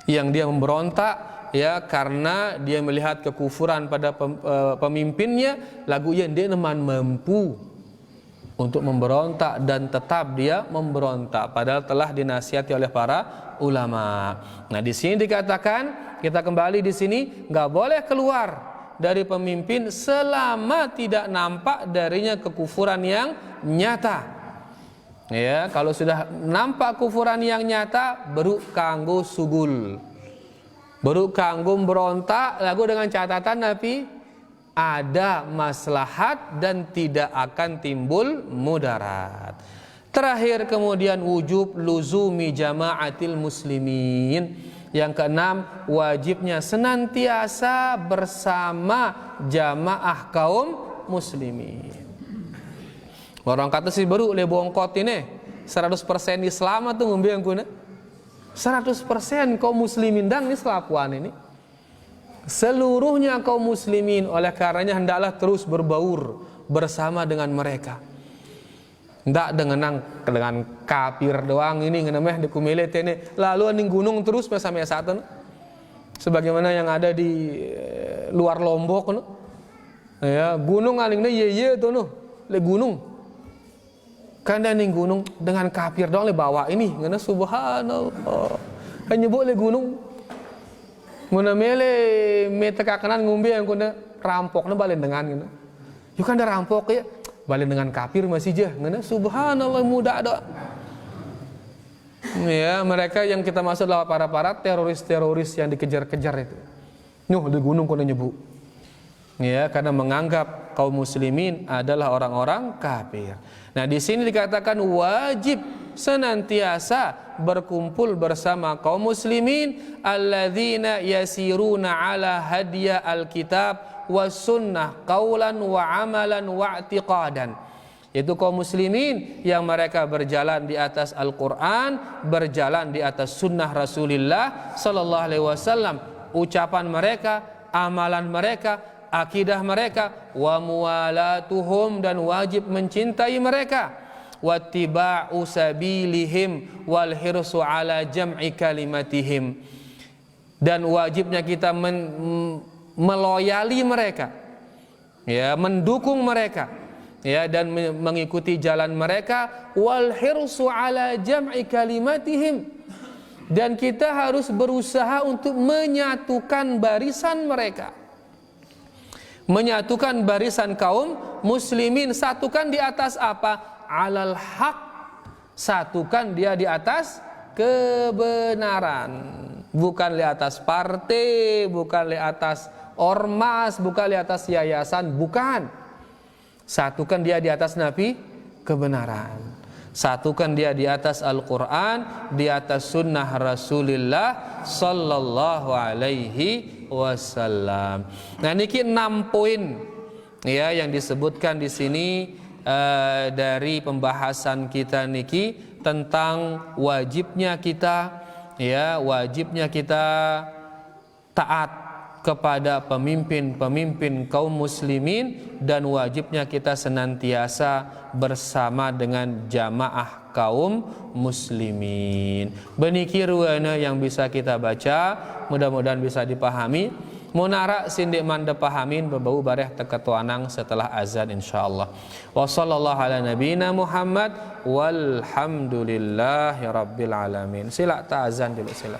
Yang dia memberontak ya karena dia melihat kekufuran pada pemimpinnya, lagu yang dia neman mampu untuk memberontak dan tetap dia memberontak padahal telah dinasihati oleh para ulama. Nah, di sini dikatakan, kita kembali di sini, enggak boleh keluar dari pemimpin selama tidak nampak darinya kekufuran yang nyata. Ya, kalau sudah nampak kufuran yang nyata, baru kanggo sugul, baru kanggo berontak, lagu dengan catatan Nabi ada maslahat dan tidak akan timbul mudarat. Terakhir kemudian wujub luzumi jama'atil muslimin. Yang keenam, wajibnya senantiasa bersama jamaah kaum muslimin. Orang kata sih baru le bongkot ini 100% Islam tuh ngombe yang kuna 100% kaum muslimin dan ini selapuan ini seluruhnya kaum muslimin, oleh karenanya hendaklah terus berbaur bersama dengan mereka, ndak dengan kafir doang ini ngenemeh di kumilet ini lalu aning gunung terus sampai saat itu sebagaimana yang ada di luar Lombok ya, gunung alingnya ye tuh le gunung Kanda ning gunung dengan kafir doang le bawa ini ngana subhanallah. Hanya boleh gunung. Muna mele meteka kanan ngombe yang kuna rampokna balen dengan ngana. Yo kan ada rampok ya, balen dengan kafir masih jah ngana subhanallah muda do. Ya, mereka yang kita maksud adalah para teroris-teroris yang dikejar-kejar itu. Nuh di gunung kuna nyebu. Ya, karena menganggap kaum muslimin adalah orang-orang kafir. Nah, di sini dikatakan wajib senantiasa berkumpul bersama kaum muslimin alladzina yasiruna ala hadiya alkitab was sunnah qaulan wa amalan wa i'tiqadan. Itu kaum muslimin yang mereka berjalan di atas Al-Quran, berjalan di atas sunnah Rasulullah sallallahu alaihi wasallam, ucapan mereka, amalan mereka, akidah mereka, wa muwalatuhum, dan wajib mencintai mereka, wattiba'u sabilihim wal hirsu ala jam'i kalimatihim, dan wajibnya kita meloyali mereka, ya, mendukung mereka, ya, dan mengikuti jalan mereka, wal hirsu ala jam'i kalimatihim, dan kita harus berusaha untuk menyatukan barisan mereka, menyatukan barisan kaum muslimin. Satukan di atas apa? Alal haq. Satukan dia di atas kebenaran, bukan di atas partai, bukan di atas ormas, bukan di atas yayasan, bukan. Satukan dia di atas Nabi, kebenaran. Satukan dia di atas Al-Quran, di atas sunnah Rasulullah sallallahu alaihi wasallam. Nah, niki 6 poin ya yang disebutkan di sini dari pembahasan kita niki tentang wajibnya kita, ya, wajibnya kita taat kepada pemimpin-pemimpin kaum muslimin, dan wajibnya kita senantiasa bersama dengan jamaah kaum muslimin. Benikir wana yang bisa kita baca, mudah-mudahan bisa dipahami. Munara sindik manda pahamin berbau bareh teka tuanang setelah azan insyaallah. Wa sallallahu ala nabiyina Muhammad walhamdulillahi rabbil alamin. Sila ta azan dulu sila.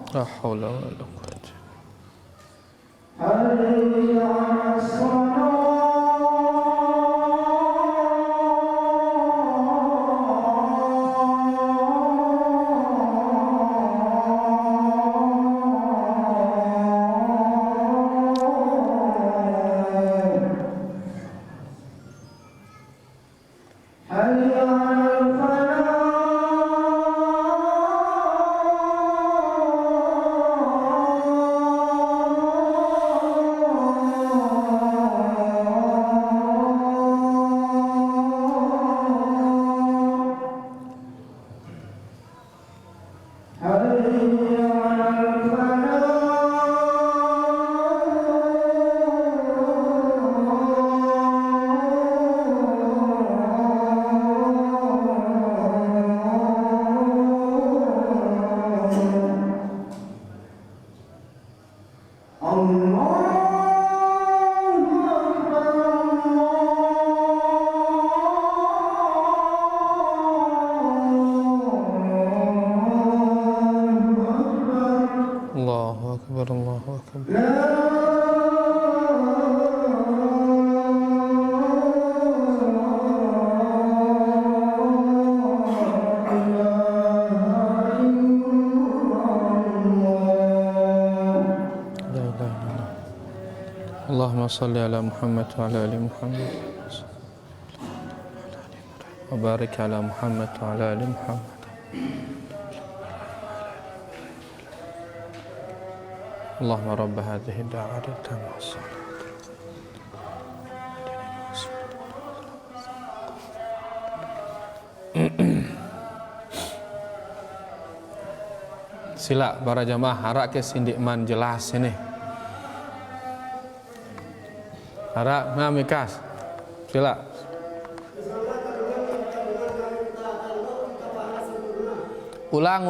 La haula wala quwwata. Allahu akbar, Allahu akbar. Allahumma salli ala Muhammad wa ala ali Muhammad wa barik ala Muhammad wa ala ali Muhammad. Allahumma rabb hadhihi ad-da'wati at-tammah was-salat. Sila para jamaah harak ke sindikman jelas ini. Harak ngamikas. Sila. Ulang.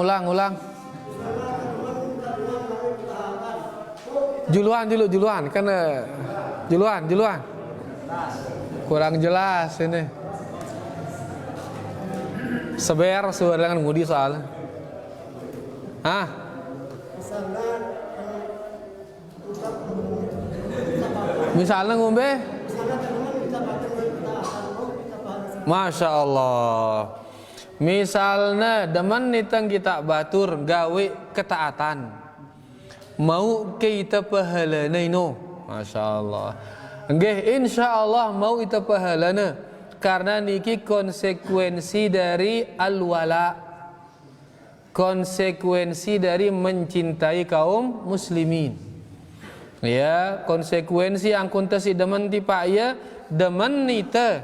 Juluan karena Juluan. Kurang jelas ini. Seber dengan ngudi soalnya. Misalnya ngombe. Masya Allah. Misalnya demen nitang kita batur gawe ketaatan. Mau kita pahalana ino. Masya Allah. Nggih insyaallah mau ita pahalana karena niki konsekuensi dari al-wala. Konsekuensi dari mencintai kaum muslimin. Ya, konsekuensi angkun tesi demen ti Pak ya, demen nita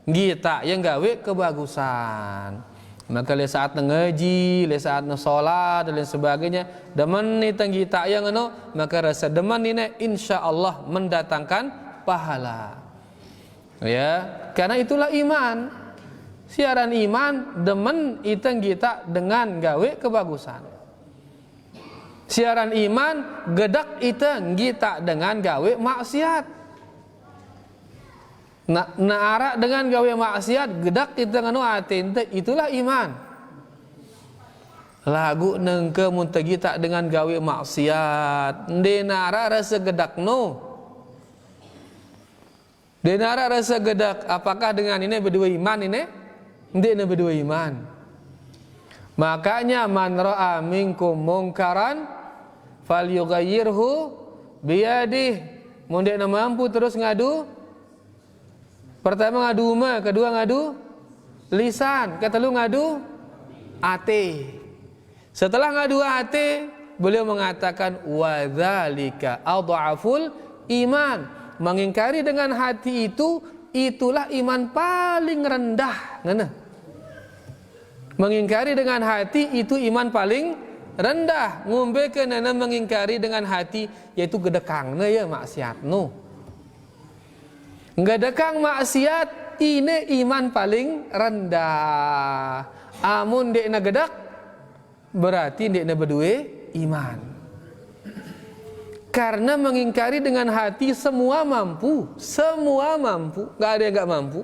gita yang gawe kebagusan. Maka le saat ngaji, le saat salat dan lain sebagainya, demen ni tanggi tak yang anu, maka rasa demen ini insyaallah mendatangkan pahala. Ya, karena itulah iman. Siaran iman demen itang kita dengan gawe kebagusan. Siaran iman gedak itang kita dengan gawe maksiat. Naara dengan gawe maksiat gedak kita nganu atin itulah iman. Lagu nengke muntagi tak dengan gawe maksiat denara rasa gedak no. Denara rasa gedak apakah dengan ini berdua iman ini? Ndek berdua iman. Makanya man ra'a minkum mungkaran falyughayyirhu biyadihi. Mun dek mampu terus ngadu. Pertama ngadu ma, kedua ngadu lisan, ketiga ngadu hati. Setelah ngadu hati, beliau mengatakan wadzalika adhaful iman. Mengingkari dengan hati itu itulah iman paling rendah. Ngana? Mengingkari dengan hati itu iman paling rendah. Ngombe kenana mengingkari dengan hati yaitu gedekangna ya maksiat no. Gedekang maksiat ini iman paling rendah. Amun dekna gedak berarti dekna berdua iman. Karena mengingkari dengan hati semua mampu, nggak ada yang nggak mampu.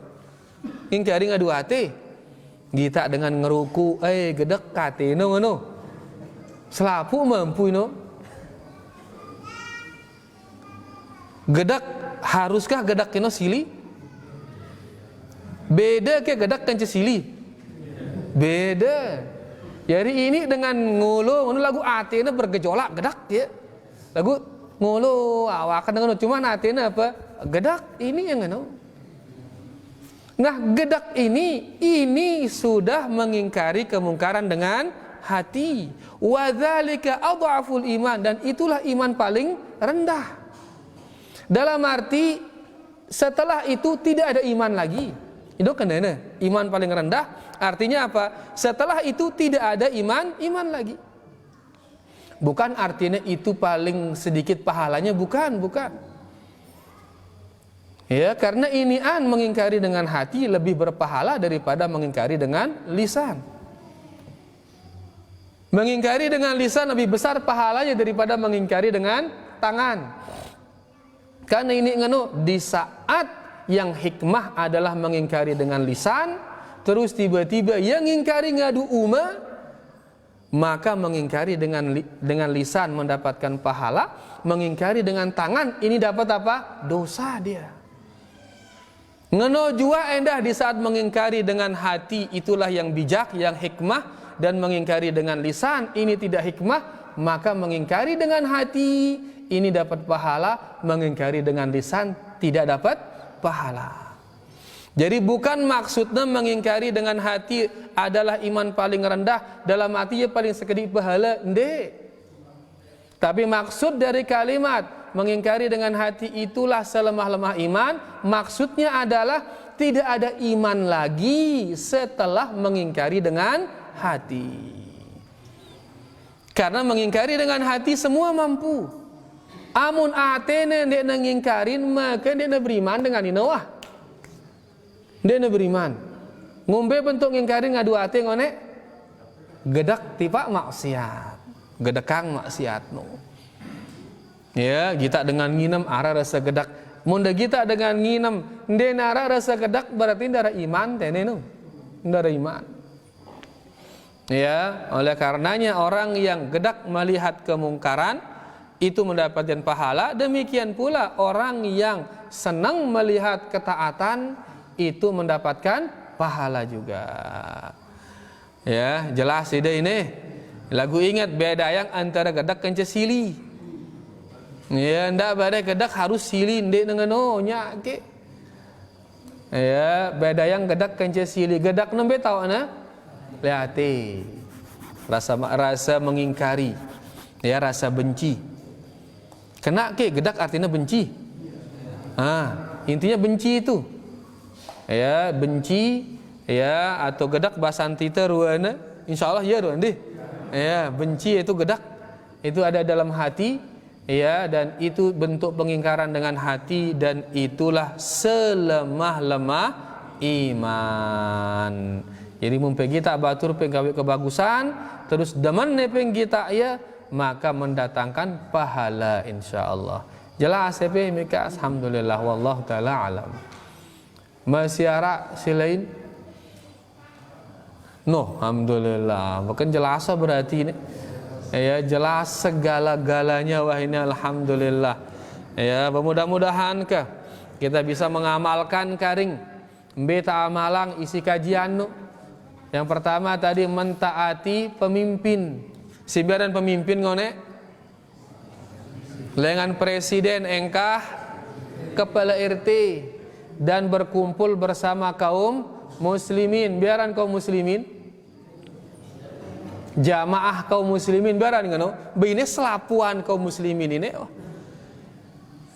Ingkari ngadu hati, kita dengan ngeruku, gedek kate no, selapu mampu no. Gedak haruskah gedak kena sili? Beda ke gedak kanca sili? Beda. Jadi ini dengan ngulu lagu atena bergejolak gedak ya. Lagu ngulu awakan dengan cuma atena apa? Gedak ini yang ngono. Nah, gedak ini sudah mengingkari kemungkaran dengan hati. Wadzalika adhaful iman dan itulah iman paling rendah. Dalam arti setelah itu tidak ada iman lagi. Itu kenana iman paling rendah. Artinya apa? Setelah itu tidak ada iman lagi. Bukan artinya itu paling sedikit pahalanya, bukan. Ya, karena inian mengingkari dengan hati lebih berpahala daripada mengingkari dengan lisan. Mengingkari dengan lisan lebih besar pahalanya daripada mengingkari dengan tangan. Karena ini nganu di saat yang hikmah adalah mengingkari dengan lisan, terus tiba-tiba yang ingkari ngadu maka mengingkari dengan lisan mendapatkan pahala, mengingkari dengan tangan ini dapat apa? Dosa dia. Ngeno jua endah di saat mengingkari dengan hati itulah yang bijak, yang hikmah, dan mengingkari dengan lisan ini tidak hikmah, maka mengingkari dengan hati ini dapat pahala, mengingkari dengan lisan tidak dapat pahala. Jadi bukan maksudnya mengingkari dengan hati adalah iman paling rendah, dalam hatinya paling sekedip pahala, ndek. Tapi maksud dari kalimat mengingkari dengan hati itulah selemah-lemah iman, maksudnya adalah tidak ada iman lagi setelah mengingkari dengan hati. Karena mengingkari dengan hati semua mampu. Amun atene ndek ngingkarin maka ndek beriman dengan inawah. Ndek beriman. Ngombe bentuk ngingkarin ngadu ate ngone gedak tipa maksiat. Gedekang maksiat no. Ya, kita dengan nginem arah rasa gedak Mun kita dengan nginem ndenara rasa kedak berarti ndara iman teh nu. Ndara iman. Ya, oleh karenanya orang yang gedak melihat kemungkaran itu mendapatkan pahala, demikian pula orang yang senang melihat ketaatan itu mendapatkan pahala juga. Ya, jelas ide ini. Lagu ingat beda yang antara gedak kence sili. Ya, ndak badai gedak harus sili ndek dengan nya ke. Ya, beda yang gedak kence sili. Gedak nembe tahu na? Lihati. Rasa mengingkari. Ya, rasa benci. Kena ke gedak artinya benci. Intinya benci itu. Ya, benci ya atau gedak basanti teruana insyaallah ya ruan deh. Ya, benci itu gedak. Itu ada dalam hati ya, dan itu bentuk pengingkaran dengan hati, dan itulah selemah-lemah iman. Jadi mumpung kita batur penggawe kebagusan terus demen nepeng kita ya, maka mendatangkan pahala insyaallah. Jelas ya mika alhamdulillah wallahu taala alam. Masih ara silain? No, alhamdulillah. Bukan jelas berarti ini. Ya, jelas segala-galanya wah ini alhamdulillah. Ya, mudah-mudahan kita bisa mengamalkan karing beta amalang isi kajian nu. Yang pertama tadi mentaati pemimpin. Sibiaran pemimpin ngone lengan presiden engkah kepala RT dan berkumpul bersama kaum muslimin. Biaran kaum muslimin jamaah kaum muslimin biaran ngono. Bini selapuan kaum muslimin ini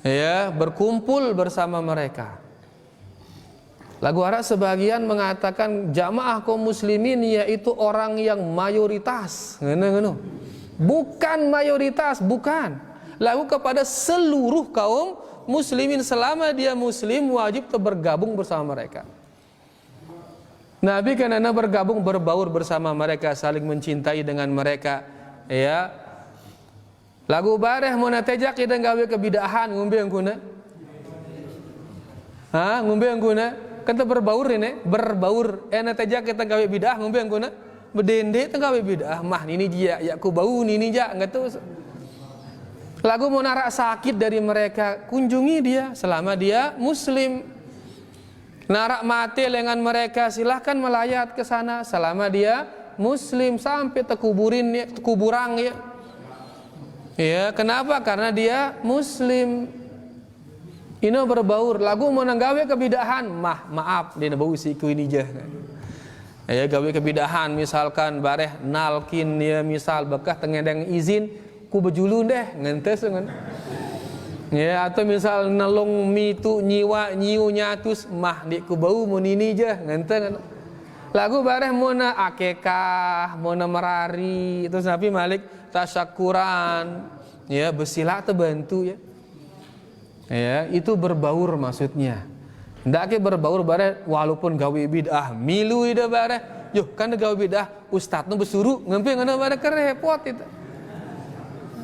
ya berkumpul bersama mereka. Lagu Arab sebagian mengatakan jamaah kaum muslimin yaitu orang yang mayoritas. Ngono. Bukan mayoritas, bukan. Lagu kepada seluruh kaum muslimin, selama dia muslim wajib bergabung bersama mereka. Nabi karena bergabung berbaur bersama mereka, saling mencintai dengan mereka. Ya. Lagu bareh mun tejak kita gawe kebidahan ngombe angkuna. Ngombe angkuna. Kita berbaur ini, berbaur. Tejak kita gawe bidah ngombe angkuna. Bedende kita gawe bidah. Mah ini dia ya ku bau ini ja ngatu. Lagu mau narak sakit dari mereka, kunjungi dia selama dia muslim. Narak mati lengan mereka, silahkan melayat ke sana selama dia muslim sampai kuburang ya. Ya, kenapa? Karena dia muslim. Ini berbaur. Lagu mau nanggawe kebidahan, maaf dia bau siku ini je. Ya, gawe kebidahan misalkan bareh nalkin ya misal bekah tengedeng izin ku bejulun deh ngentes ngan. Ya, atau misal nelong mitu nyiwa nyiu nyatus di ku bau mun ini je ngenten. Lagu bareh mona akekah, mona merari, terus Nabi Malik tasyakuran. Ya, besila terbantu ya. Ya, itu berbaur maksudnya. Ndak ke berbaur bareh walaupun gawe bidah milu ida bareh. Yo, kan gawe bidah ustaz nu besuruh ngempe ngono bareh kerepot itu.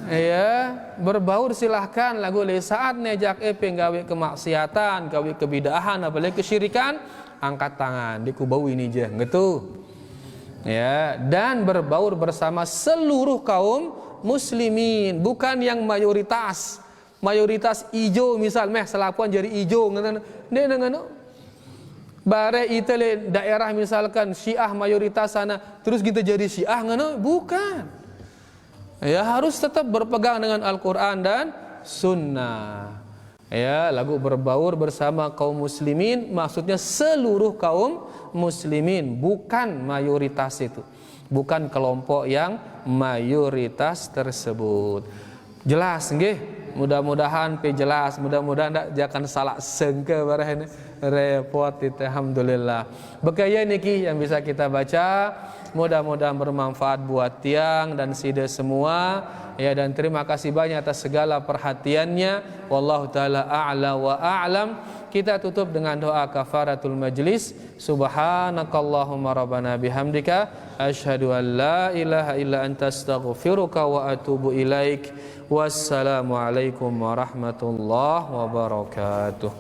Ya, berbaur silahkan lagu le saat nejak penggawe kemaksiatan, gawe kebidahan, apalagi kesyirikan, angkat tangan di kubau ini je, gitu. Ya, dan berbaur bersama seluruh kaum muslimin, bukan yang mayoritas. Mayoritas ijo misal selapuan jadi ijo ngene ngene. Bare itele daerah misalkan Syiah mayoritas sana, terus kita jadi Syiah ngene, bukan. Ya, harus tetap berpegang dengan Al-Quran dan Sunnah. Ya, lagu berbaur bersama kaum muslimin maksudnya seluruh kaum muslimin, bukan mayoritas itu, bukan kelompok yang mayoritas tersebut. Jelas nggih? Mudah-mudahan jelas, mudah-mudahan jangan salah sangka barang repot itu. Alhamdulillah. Bekaya niki yang bisa kita baca, mudah-mudahan bermanfaat buat tiang dan sida semua. Ya, dan terima kasih banyak atas segala perhatiannya. Wallahu taala a'la wa a'lam. kita tutup dengan doa kafaratul majlis. Subhanakallahumma rabbana bihamdika asyhadu an la ilaha illa anta astaghfiruka wa atubu ilaik. Wassalamualaikum warahmatullahi wabarakatuh.